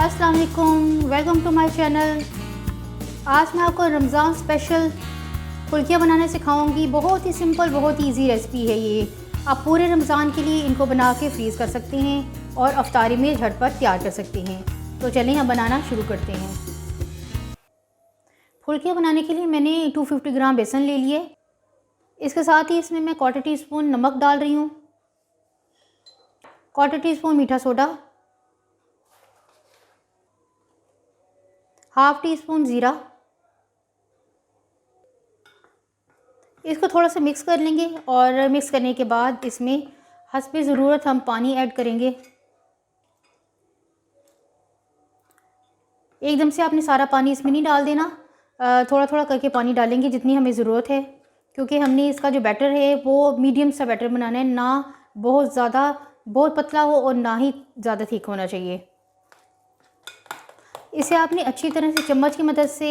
अस्सलाम वालेकुम, welcome to my channel. आज मैं आपको रमज़ान स्पेशल फुल्कियाँ बनाना सिखाऊंगी। बहुत ही सिंपल, बहुत ही इजी रेसिपी है ये। आप पूरे रमज़ान के लिए इनको बना के फ्रीज़ कर सकते हैं और अफ्तारी में झटपट तैयार कर सकते हैं। तो चलें हम बनाना शुरू करते हैं। फुल्कियाँ बनाने के लिए मैंने 250 ग्राम बेसन ले लिए। इसके साथ ही इसमें मैं 1/4 टीस्पून नमक डाल रही हूँ, 1/4 टीस्पून मीठा सोडा, 1/2 टीस्पून ज़ीरा। इसको थोड़ा सा मिक्स कर लेंगे और मिक्स करने के बाद इसमें हस्बे ज़रूरत हम पानी ऐड करेंगे। एकदम से आपने सारा पानी इसमें नहीं डाल देना, थोड़ा थोड़ा करके पानी डालेंगे जितनी हमें ज़रूरत है, क्योंकि हमने इसका जो बैटर है वो मीडियम सा बैटर बनाना है, ना बहुत ज़्यादा बहुत पतला हो और ना ही ज़्यादा थिक होना चाहिए। इसे आपने अच्छी तरह से चम्मच की मदद से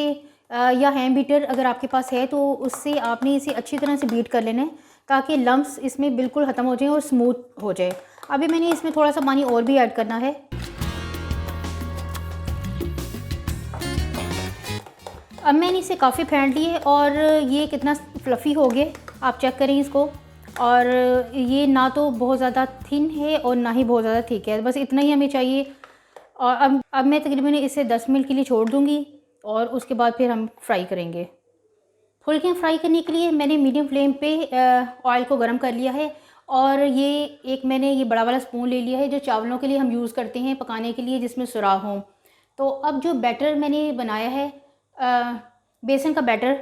या हैंड बीटर अगर आपके पास है तो उससे आपने इसे अच्छी तरह से बीट कर लेना है, ताकि लम्प्स इसमें बिल्कुल ख़त्म हो जाए और स्मूथ हो जाए। अभी मैंने इसमें थोड़ा सा पानी और भी ऐड करना है। अब मैंने इसे काफ़ी फेंट लिए और ये कितना फ्लफ़ी हो गया, आप चेक करें इसको। और ये ना तो बहुत ज़्यादा थिन है और ना ही बहुत ज़्यादा थिक है, बस इतना ही हमें चाहिए। और अब मैं तकरीबन इसे 10 मिनट के लिए छोड़ दूँगी और उसके बाद फिर हम फ्राई करेंगे। फुल्कियाँ फ्राई करने के लिए मैंने मीडियम फ्लेम पे ऑयल को गर्म कर लिया है और मैंने ये बड़ा वाला स्पून ले लिया है जो चावलों के लिए हम यूज़ करते हैं पकाने के लिए, जिसमें सुराख हो। तो अब जो बैटर मैंने बनाया है, बेसन का बैटर,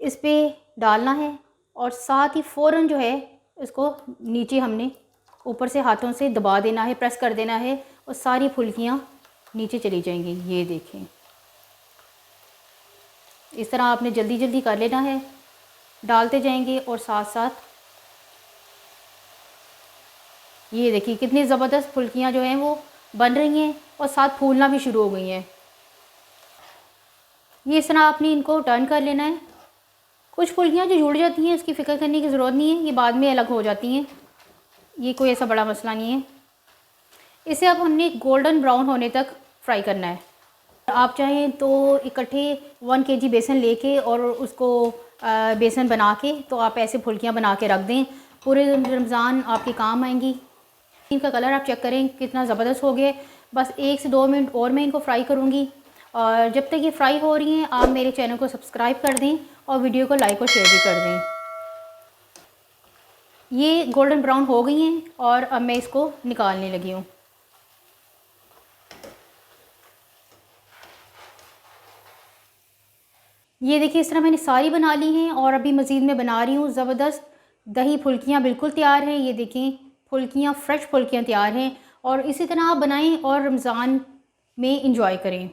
इस पर डालना है और साथ ही फ़ौरन जो है इसको नीचे हमने ऊपर से हाथों से दबा देना है, प्रेस कर देना है और सारी फुल्कियाँ नीचे चली जाएंगी। ये देखें, इस तरह आपने जल्दी जल्दी कर लेना है, डालते जाएंगे और साथ साथ ये देखिए कितनी ज़बरदस्त फुल्कियाँ जो हैं वो बन रही हैं और साथ फूलना भी शुरू हो गई हैं। ये इस तरह आपने इनको टर्न कर लेना है। कुछ फुल्कियाँ जो जुड़ जाती हैं उसकी फ़िक्र करने की ज़रूरत नहीं है, ये बाद में अलग हो जाती हैं, ये कोई ऐसा बड़ा मसला नहीं है। इसे अब हमने गोल्डन ब्राउन होने तक फ्राई करना है। आप चाहें तो इकट्ठे 1 kg बेसन लेके और उसको बेसन बना के तो आप ऐसे फुल्कियाँ बना के रख दें, पूरे रमज़ान आपके काम आएंगी। इनका कलर आप चेक करें कितना ज़बरदस्त हो गया। बस 1 से 2 मिनट और मैं इनको फ्राई करूँगी और जब तक ये फ्राई हो रही हैं आप मेरे चैनल को सब्सक्राइब कर दें और वीडियो को लाइक और शेयर भी कर दें। ये गोल्डन ब्राउन हो गई हैं और अब मैं इसको निकालने लगी हूँ। ये देखिए इस तरह मैंने सारी बना ली हैं और अभी मज़ीद मैं बना रही हूँ। ज़बरदस्त दही फुल्कियाँ बिल्कुल तैयार हैं। ये देखें फुल्कियाँ, फ्रेश फुल्कियाँ तैयार हैं और इसी तरह आप बनाएं और रमज़ान में इंजॉय करें।